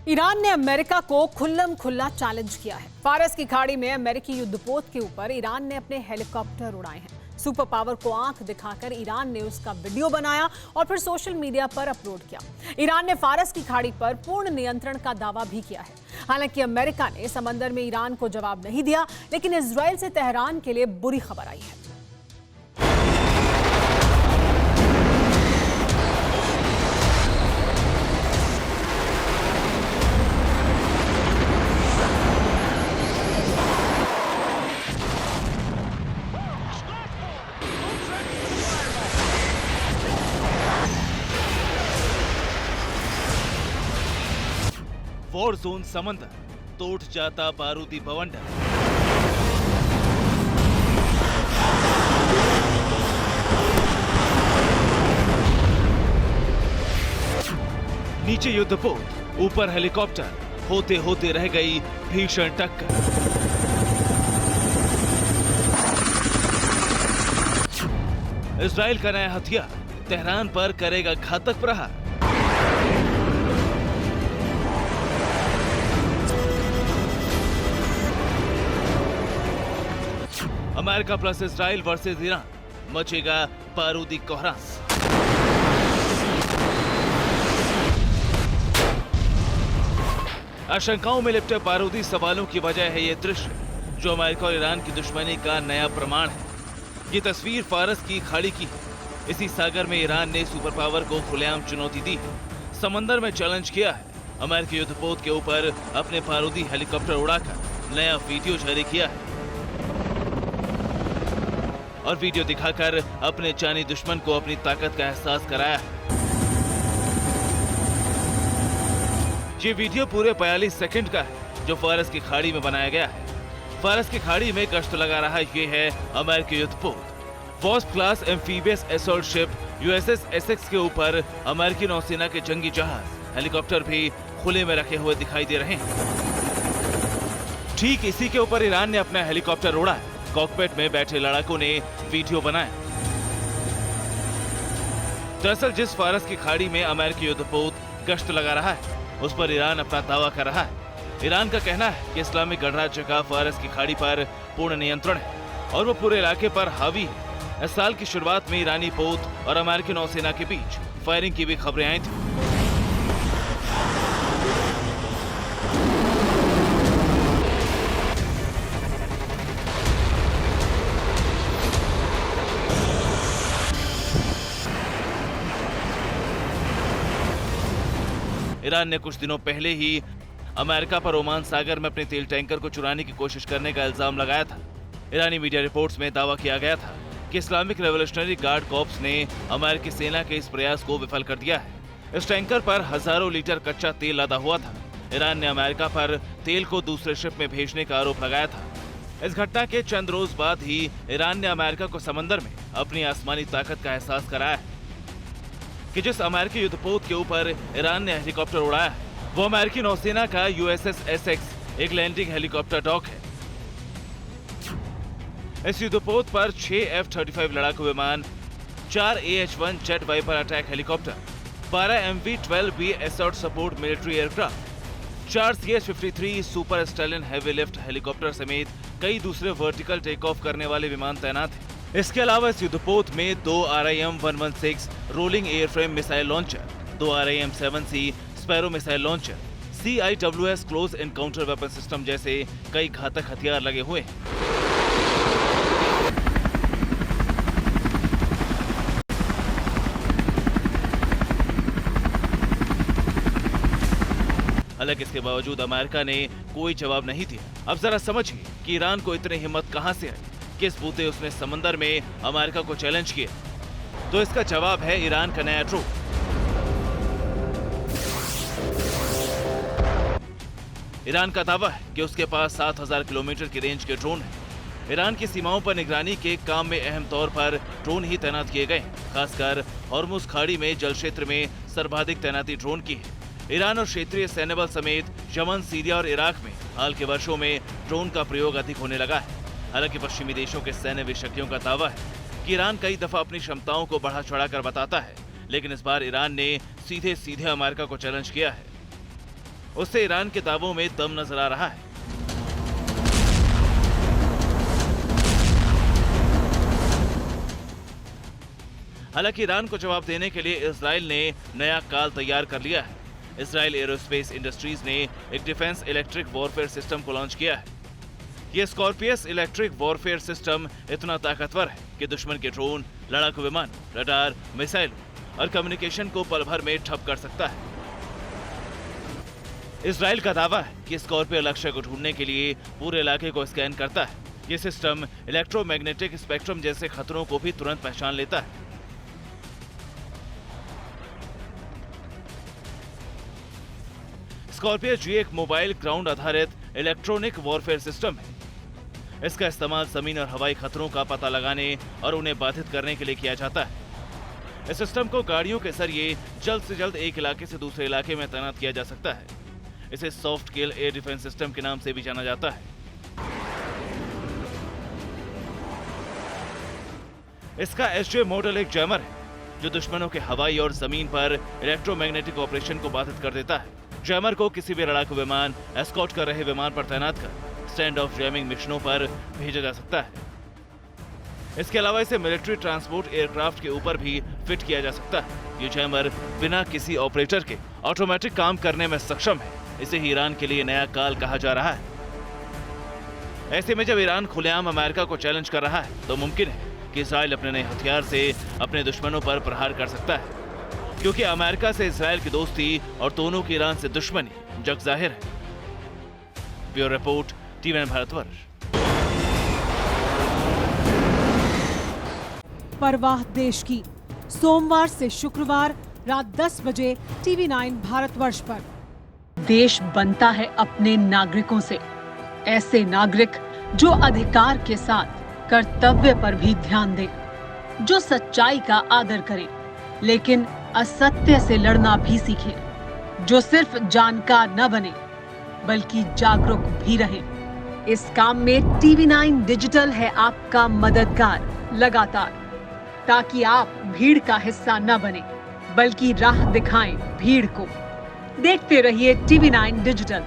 Iran ने America को खुल्लम खुल्ला चैलेंज किया है। फारस की खाड़ी में अमेरिकी युद्धपोत के ऊपर ईरान ने अपने हेलीकॉप्टर उड़ाए हैं। सुपर पावर को आंख दिखाकर ईरान ने उसका वीडियो बनाया और फिर सोशल मीडिया पर अपलोड किया। ईरान ने फारस की खाड़ी पर पूर्ण नियंत्रण का दावा भी किया है। हालांकि अमेरिका ने समंदर में ईरान को जवाब नहीं दिया, लेकिन इजराइल से तेहरान के लिए बुरी खबर आई है। वॉर जोन समंदर, टूट जाता बारूदी बवंडर। नीचे युद्धपोत, ऊपर हेलीकॉप्टर, होते होते रह गई भीषण टक्कर। इजराइल का नया हथियार तेहरान पर करेगा घातक प्रहार। America plus Israel versus Iran, मचेगा बारूदी कोहराम। आशंकाओं में लिपटे बारूदी सवालों की वजह है ये दृश्य, जो अमेरिका और ईरान की दुश्मनी का नया प्रमाण है। ये तस्वीर फारस की खाड़ी की है। इसी सागर में ईरान ने सुपर पावर को खुलेआम चुनौती दी है। समंदर में चैलेंज किया है। अमेरिकी युद्धपोत के ऊपर अपने बारूदी हेलीकॉप्टर उड़ाकर नया वीडियो जारी किया है और वीडियो दिखाकर अपने जानी दुश्मन को अपनी ताकत का एहसास कराया है। ये वीडियो पूरे 42 सेकंड का है, जो फारस की खाड़ी में बनाया गया है। फारस की खाड़ी में गश्त लगा रहा ये है अमेरिकी युद्धपोत। Wasp class amphibious assault ship USS Essex के ऊपर अमेरिकी नौसेना के जंगी जहाज, हेलीकॉप्टर भी खुले में रखे हुए दिखाई दे रहे हैं। ठीक इसी के ऊपर ईरान ने अपना हेलीकॉप्टर उड़ा है। कॉकपिट में बैठे लड़ाकों ने वीडियो बनाया। दरअसल जिस फारस की खाड़ी में अमेरिकी युद्धपोत गश्त लगा रहा है, उस पर ईरान अपना दावा कर रहा है। ईरान का कहना है कि इस्लामिक गणराज्य का फारस की खाड़ी पर पूर्ण नियंत्रण है और वो पूरे इलाके पर हावी है। इस साल की शुरुआत में ईरानी पोत और अमेरिकी नौसेना के बीच फायरिंग की भी खबरें आई थी। ईरान ने कुछ दिनों पहले ही अमेरिका पर ओमान सागर में अपने तेल टैंकर को चुराने की कोशिश करने का इल्जाम लगाया था। ईरानी मीडिया रिपोर्ट्स में दावा किया गया था कि इस्लामिक रेवोल्यूशनरी गार्ड कॉर्प्स ने अमेरिकी सेना के इस प्रयास को विफल कर दिया है। इस टैंकर पर हजारों लीटर कच्चा तेल लदा हुआ था। ईरान ने अमेरिका पर तेल को दूसरे शिप में भेजने का आरोप लगाया था। इस घटना के चंद रोज बाद ही ईरान ने अमेरिका को समंदर में अपनी आसमानी ताकत का एहसास कराया है कि जिस अमेरिकी युद्धपोत के ऊपर ईरान ने हेलीकॉप्टर उड़ाया है, वो अमेरिकी नौसेना का यूएसएस एसेक्स एक लैंडिंग हेलीकॉप्टर डॉक है। इस युद्धपोत पर 6 F-35 लड़ाकू विमान, 4 AH-1 jet Viper attack helicopter, 12 MV-12B escort support military aircraft, 4 CH-53 super Stallion heavy lift helicopter समेत कई दूसरे वर्टिकल टेक ऑफ करने वाले विमान तैनात हैं। इसके अलावा इस युद्धपोत में 2 RIM-116 rolling airframe missile launcher, 2 RIM-7C sparrow missile launcher, CIWS close encounter weapon system जैसे कई घातक हथियार लगे हुए हैं। हालांकि इसके बावजूद अमेरिका ने कोई जवाब नहीं दिया। अब जरा समझिए कि ईरान को इतनी हिम्मत कहां से आई। किस बूते उसने समंदर में अमेरिका को चैलेंज किया? तो इसका जवाब है ईरान का नया ड्रोन। ईरान का दावा है कि उसके पास 7000 किलोमीटर की रेंज के ड्रोन है। ईरान की सीमाओं पर निगरानी के काम में अहम तौर पर ड्रोन ही तैनात किए गए। खासकर हॉर्मुज खाड़ी में जल क्षेत्र में सर्वाधिक तैनाती ड्रोन की है। ईरान और क्षेत्रीय सैन्य बल समेत यमन, सीरिया और इराक में हाल के वर्षों में ड्रोन का प्रयोग अधिक होने लगा है। हालांकि पश्चिमी देशों के सैन्य विशेषज्ञों का दावा है कि ईरान कई दफा अपनी क्षमताओं को बढ़ा चढ़ाकर बताता है, लेकिन इस बार ईरान ने सीधे सीधे अमेरिका को चैलेंज किया है। उससे ईरान के दावों में दम नजर आ रहा है। हालांकि ईरान को जवाब देने के लिए इजराइल ने नया काल तैयार कर लिया है। इजराइल एरोस्पेस इंडस्ट्रीज ने एक डिफेंस इलेक्ट्रिक वॉरफेयर सिस्टम को लॉन्च किया है। यह स्कॉर्पियस इलेक्ट्रिक वॉरफेयर सिस्टम इतना ताकतवर है कि दुश्मन के ड्रोन, लड़ाकू विमान, रडार, मिसाइल और कम्युनिकेशन को पल भर में ठप कर सकता है। इजराइल का दावा है कि स्कॉर्पियो लक्ष्य को ढूंढने के लिए पूरे इलाके को स्कैन करता है। यह सिस्टम इलेक्ट्रोमैग्नेटिक स्पेक्ट्रम जैसे खतरों को भी तुरंत पहचान लेता है। स्कॉर्पियो जी एक मोबाइल ग्राउंड आधारित इलेक्ट्रॉनिक वॉरफेयर सिस्टम है। इसका इस्तेमाल जमीन और हवाई खतरों का पता लगाने और उन्हें बाधित करने के लिए किया जाता है। इस सिस्टम को गाड़ियों के जरिए जल्द से जल्द एक इलाके से दूसरे इलाके में तैनात किया जा सकता है। इसे सॉफ्ट किल एयर डिफेंस सिस्टम के नाम से भी जाना जाता है। इसका एसजे मॉडल एक जैमर है जो दुश्मनों के हवाई और जमीन पर इलेक्ट्रोमैग्नेटिक ऑपरेशन को बाधित कर देता है। जैमर को किसी भी लड़ाकू विमान, एस्कॉर्ट कर रहे विमान पर तैनात कर स्टैंड ऑफ जैमिंग मिशनों पर भेजा जा सकता है। इसके अलावा इसे मिलिट्री ट्रांसपोर्ट एयरक्राफ्ट के ऊपर भी फिट किया जा सकता है। ये जैमर बिना किसी ऑपरेटर के ऑटोमेटिक काम करने में सक्षम है। इसे ही ईरान के लिए नया काल कहा जा रहा है। ऐसे में जब ईरान खुलेआम अमेरिका को चैलेंज कर रहा है तो मुमकिन है कि इजराइल अपने नए हथियार से अपने दुश्मनों पर प्रहार कर सकता है, क्योंकि अमेरिका से इजराइल की दोस्ती और दोनों की ईरान से दुश्मनी जग जाहिर है। Bureau report, TV9 Bharatvarsh. परवाह देश की, सोमवार से शुक्रवार रात 10 बजे टीवी9 भारतवर्ष पर। देश बनता है अपने नागरिकों से, ऐसे नागरिक जो अधिकार के साथ कर्तव्य पर भी ध्यान दें, जो सच्चाई का आदर करें लेकिन असत्य से लड़ना भी सीखें, जो सिर्फ जानकार न बने बल्कि जागरूक भी रहें। इस काम में टीवी9 डिजिटल है आपका मददगार लगातार, ताकि आप भीड़ का हिस्सा न बने बल्कि राह दिखाएं भीड़ को। देखते रहिए टीवी9 डिजिटल।